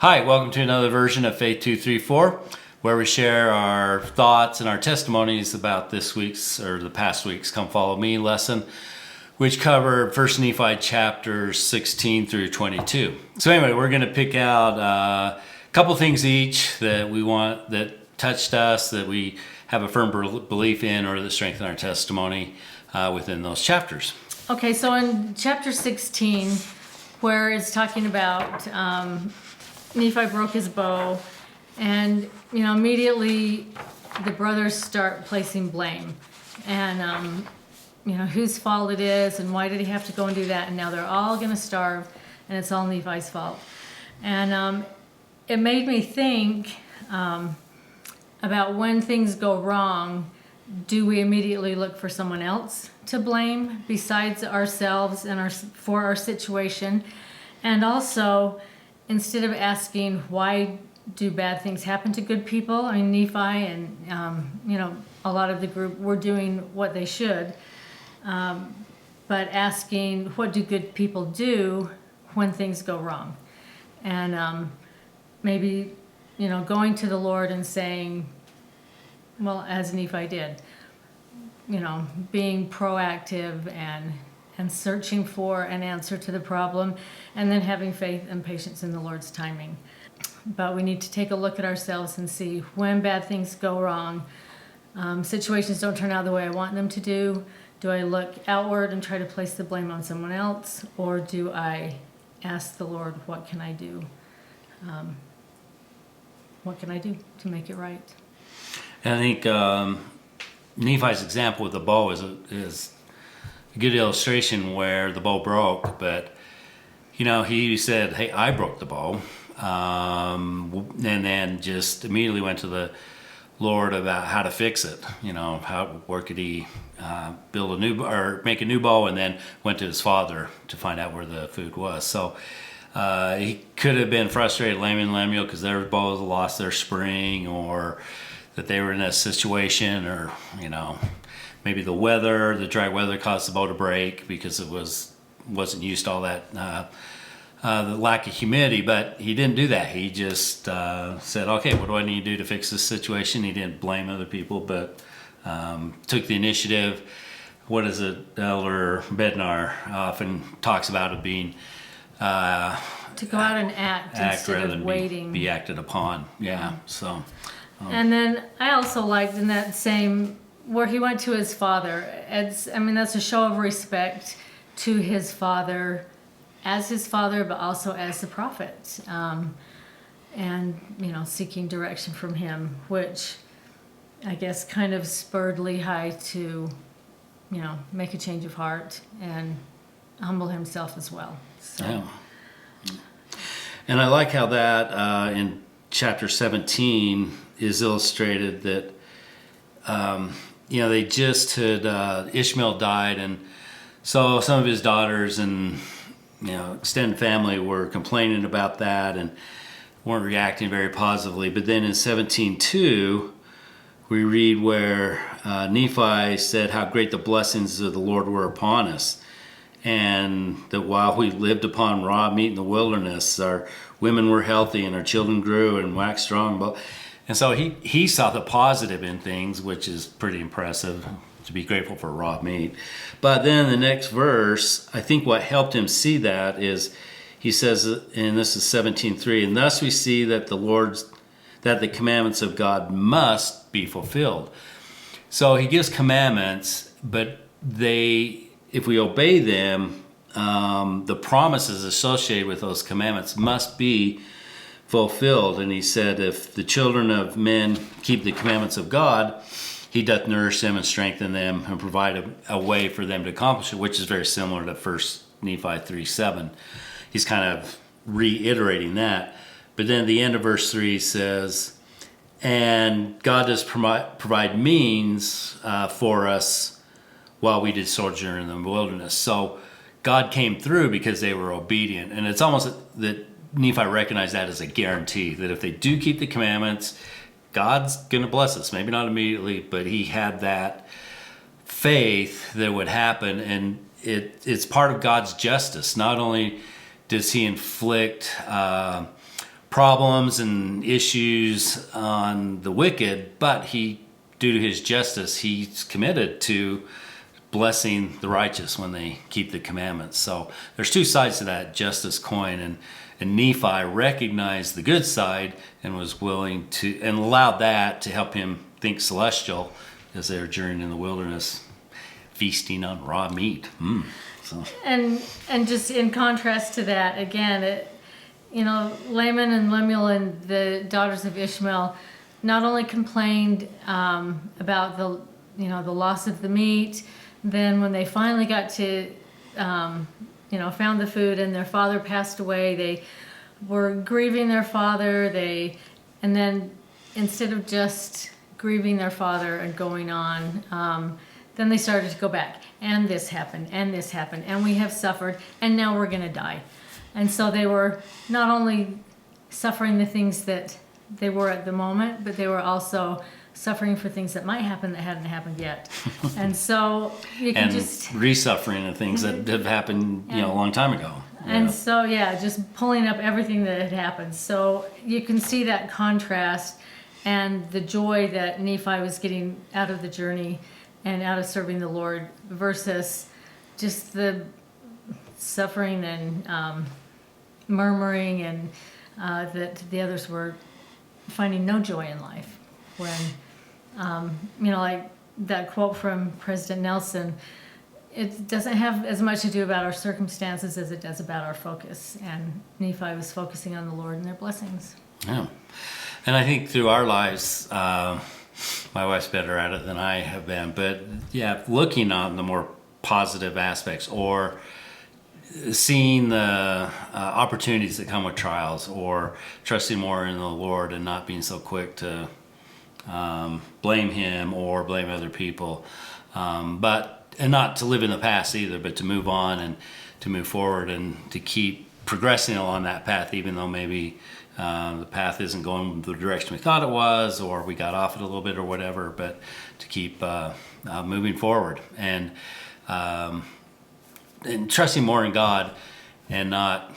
Hi, welcome to another version of Faith 234, where we share our thoughts and our testimonies about this week's or the past week's Come Follow Me lesson, which cover 1Nephi chapters 16 through 22. So anyway, we're going to pick out a couple things each that we want, that touched us, that we have a firm belief in, or that strengthen our testimony within those chapters. Okay, so in chapter 16, where it's talking about Nephi broke his bow, and immediately the brothers start placing blame, and whose fault it is, and why did he have to go and do that, and now they're all going to starve, and it's all Nephi's fault. And it made me think about when things go wrong, do we immediately look for someone else to blame besides ourselves and for our situation? And also, instead of asking why do bad things happen to good people, I mean, Nephi and a lot of the group were doing what they should, but asking what do good people do when things go wrong, and maybe going to the Lord and saying, well, as Nephi did, being proactive and searching for an answer to the problem, and then having faith and patience in the Lord's timing. But we need to take a look at ourselves and see when bad things go wrong, situations don't turn out the way I want them to do. Do I look outward and try to place the blame on someone else, or do I ask the Lord, what can I do? What can I do to make it right? And I think Nephi's example with the bow is a good illustration where the bow broke, but he said, hey, I broke the bow, and then just immediately went to the Lord about how to fix it, where could he build a new or make a new bow, and then went to his father to find out where the food was. So he could have been frustrated, Laman and Lemuel, because their bows lost their spring, or that they were in a situation, or maybe the dry weather caused the bow to break because it wasn't used to all that the lack of humidity. But he didn't do that. He just said, okay, what do I need to do to fix this situation? He didn't blame other people, but took the initiative. What is it? Elder Bednar often talks about it being To go out and act instead of waiting. Be acted upon. Yeah. So. And then I also liked in that same, where he went to his father. That's a show of respect to his father, as his father, but also as the prophet. And, seeking direction from him, which I guess kind of spurred Lehi to, make a change of heart and humble himself as well. So. Yeah. And I like how that in chapter 17 is illustrated that, they just had, Ishmael died, and so some of his daughters and, extended family were complaining about that and weren't reacting very positively. But then in 17:2, we read where Nephi said how great the blessings of the Lord were upon us, and that while we lived upon raw meat in the wilderness, our women were healthy and our children grew and waxed strong. And so he saw the positive in things, which is pretty impressive, to be grateful for raw meat. But then the next verse, I think what helped him see that is, he says, and this is 17:3, and thus we see that the commandments of God must be fulfilled. So he gives commandments, but if we obey them, the promises associated with those commandments must be fulfilled. And he said, if the children of men keep the commandments of God, he doth nourish them and strengthen them and provide a way for them to accomplish it, which is very similar to 1Nephi 3:7. He's kind of reiterating that. But then at the end of verse 3 says, and God does provide means for us while we did sojourn in the wilderness. So God came through because they were obedient. And it's almost that Nephi recognized that as a guarantee, that if they do keep the commandments, God's going to bless us. Maybe not immediately, but he had that faith that would happen. And it's part of God's justice. Not only does he inflict problems and issues on the wicked, but he, due to his justice, he's committed to blessing the righteous when they keep the commandments. So there's two sides to that justice coin, and Nephi recognized the good side and was willing to, and allowed that to help him think celestial as they were journeying in the wilderness, feasting on raw meat. So. And just in contrast to that, again, Laman and Lemuel and the daughters of Ishmael not only complained about the loss of the meat. Then when they finally got to found the food and their father passed away, they were grieving their father. And then instead of just grieving their father and going on, then they started to go back, and this happened, and we have suffered, and now we're going to die. And so they were not only suffering the things that they were at the moment, but they were also suffering for things that might happen that hadn't happened yet. And so you can just re-suffering of things that have happened a long time ago. And so just pulling up everything that had happened. So you can see that contrast and the joy that Nephi was getting out of the journey and out of serving the Lord versus just the suffering and murmuring and that the others were finding no joy in life. When, like that quote from President Nelson, it doesn't have as much to do about our circumstances as it does about our focus. And Nephi was focusing on the Lord and their blessings. Yeah. And I think through our lives, my wife's better at it than I have been, but looking on the more positive aspects or seeing the opportunities that come with trials or trusting more in the Lord and not being so quick to blame him or blame other people, and not to live in the past either, but to move on and to move forward and to keep progressing along that path, even though maybe the path isn't going the direction we thought it was, or we got off it a little bit or whatever, but to keep moving forward and trusting more in God and not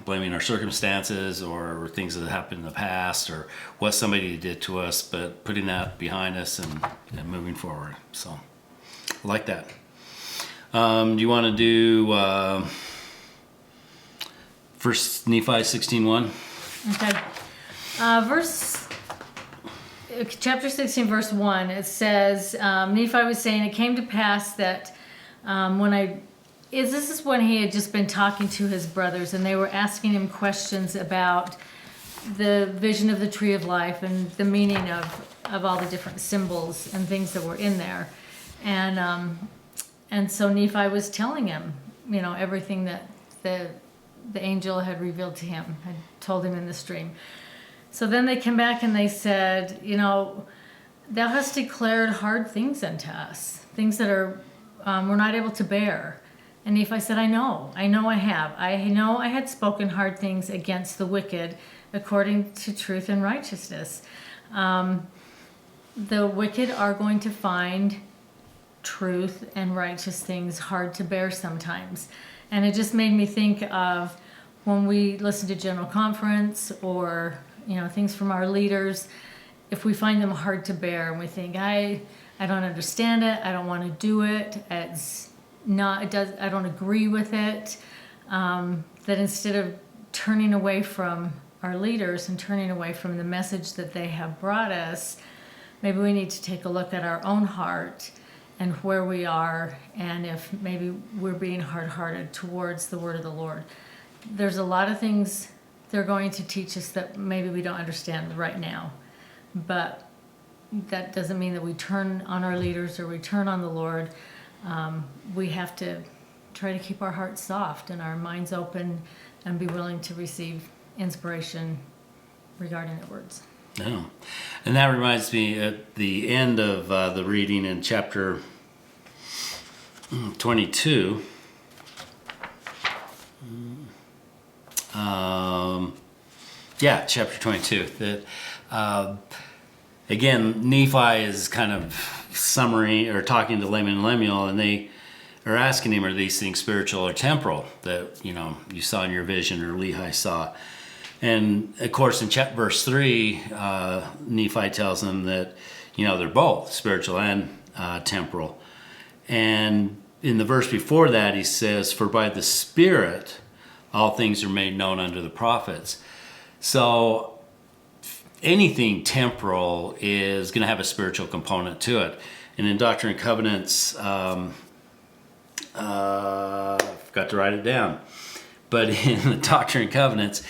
blaming our circumstances or things that happened in the past or what somebody did to us, but putting that behind us and moving forward. So I like that. Do you want to do 1 Nephi 16:1? Okay. Chapter 16, verse 1, it says, Nephi was saying, it came to pass that this is when he had just been talking to his brothers, and they were asking him questions about the vision of the tree of life and the meaning of all the different symbols and things that were in there. And so Nephi was telling him, everything that the angel had revealed to him, had told him in this dream. So then they came back and they said, thou hast declared hard things unto us, things that we're not able to bear. And Nephi said, I know I have. I know I had spoken hard things against the wicked according to truth and righteousness. The wicked are going to find truth and righteous things hard to bear sometimes. And it just made me think of when we listen to General Conference or, things from our leaders, if we find them hard to bear and we think, I don't understand it, I don't want to do it, I don't agree with it, that instead of turning away from our leaders and turning away from the message that they have brought us, maybe we need to take a look at our own heart and where we are, and if maybe we're being hard-hearted towards the word of the Lord. There's a lot of things they're going to teach us that maybe we don't understand right now, but that doesn't mean that we turn on our leaders or we turn on the Lord. We have to try to keep our hearts soft and our minds open and be willing to receive inspiration regarding their words. Yeah. And that reminds me at the end of the reading in chapter 22. Chapter 22. That again, Nephi is kind of summary or talking to Laman and Lemuel, and they are asking him, are these things spiritual or temporal that you saw in your vision or Lehi saw? And of course, in verse 3, Nephi tells them that, they're both spiritual and temporal. And in the verse before that, he says, "For by the Spirit all things are made known unto the prophets." So anything temporal is going to have a spiritual component to it. And in Doctrine and Covenants, forgot to write it down, but in the Doctrine and Covenants,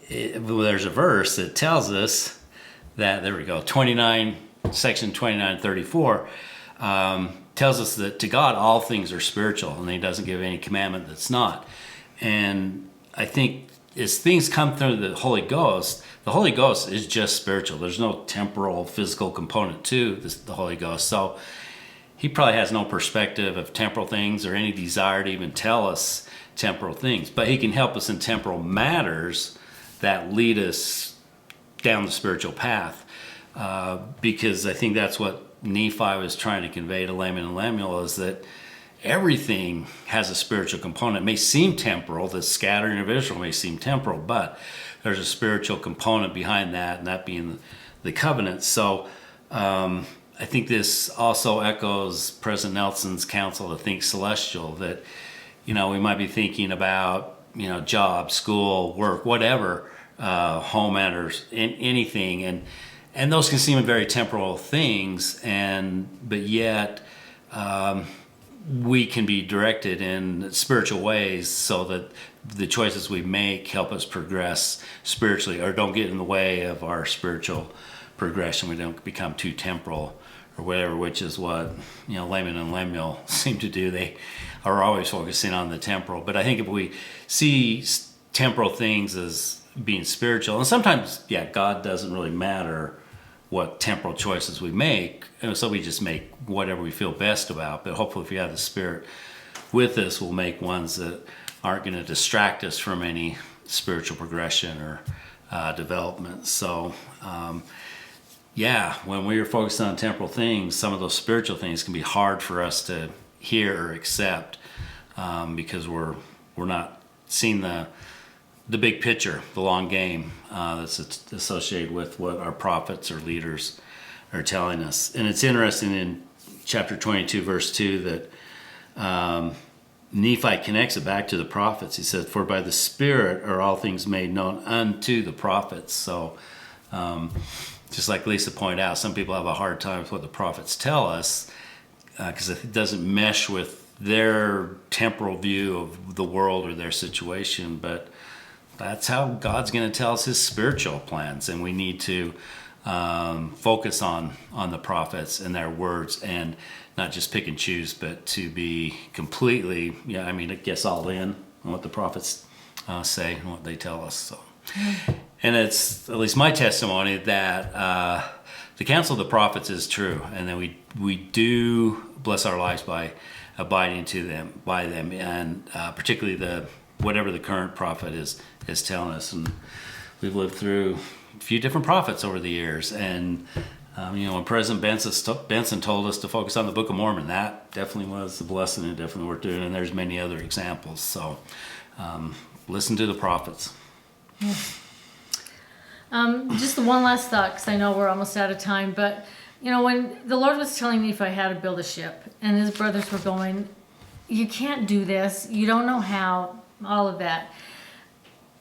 there's a verse that tells us that, there we go, section 29:34, tells us that to God all things are spiritual, and he doesn't give any commandment that's not. And I think as things come through the Holy Ghost is just spiritual. There's no temporal, physical component to the Holy Ghost. So he probably has no perspective of temporal things or any desire to even tell us temporal things. But he can help us in temporal matters that lead us down the spiritual path. Because I think that's what Nephi was trying to convey to Laman and Lemuel, is that everything has a spiritual component. It may seem temporal, the scattering of Israel may seem temporal, but there's a spiritual component behind that, and that being the covenant. So I think this also echoes President Nelson's counsel to think celestial, that, we might be thinking about, job, school, work, whatever, home matters, anything, and those can seem very temporal things, but yet we can be directed in spiritual ways so that the choices we make help us progress spiritually, or don't get in the way of our spiritual progression. We don't become too temporal or whatever, which is what Laman and Lemuel seem to do. They are always focusing on the temporal. But I think if we see temporal things as being spiritual, and sometimes, God doesn't really matter what temporal choices we make, and so we just make whatever we feel best about. But hopefully if we have the Spirit with us, we'll make ones that aren't going to distract us from any spiritual progression or development. So when we are focused on temporal things, some of those spiritual things can be hard for us to hear or accept, because we're not seeing the big picture, the long game that's associated with what our prophets or leaders are telling us. And it's interesting in chapter 22, verse 2, that Nephi connects it back to the prophets. He says, "For by the Spirit are all things made known unto the prophets." So just like Lisa pointed out, some people have a hard time with what the prophets tell us because it doesn't mesh with their temporal view of the world or their situation. But that's how God's going to tell us his spiritual plans, and we need to focus on the prophets and their words, and not just pick and choose, but to be completely, I guess all in on what the prophets say and what they tell us. So, and it's at least my testimony that the counsel of the prophets is true, and that we do bless our lives by abiding by them, and particularly whatever the current prophet is telling us. And we've lived through a few different prophets over the years, and when President Benson told us to focus on the Book of Mormon, that definitely was the blessing and definitely worth doing, and there's many other examples. So listen to the prophets. Yeah. Just the one last thought, because I know we're almost out of time, but when the Lord was telling Nephi how to build a ship, and his brothers were going, "You can't do this, you don't know how," all of that.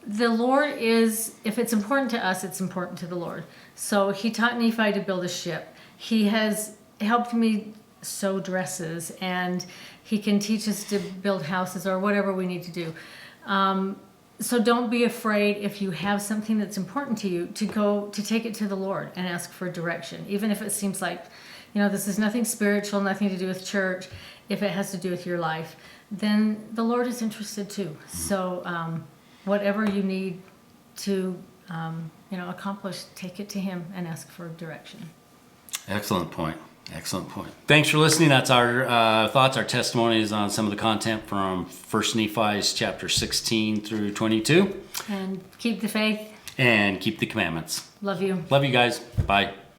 The Lord if it's important to us, it's important to the Lord. So he taught Nephi to build a ship. He has helped me sew dresses, and he can teach us to build houses or whatever we need to do. So don't be afraid if you have something that's important to you to take it to the Lord and ask for direction. Even if it seems like, this is nothing spiritual, nothing to do with church. If it has to do with your life, then the Lord is interested too. So whatever you need to accomplish, take it to him and ask for direction. Excellent point. Thanks for listening. That's our thoughts, our testimonies on some of the content from 1 Nephi's chapter 16 through 22. And keep the faith. And keep the commandments. Love you. Love you guys. Bye.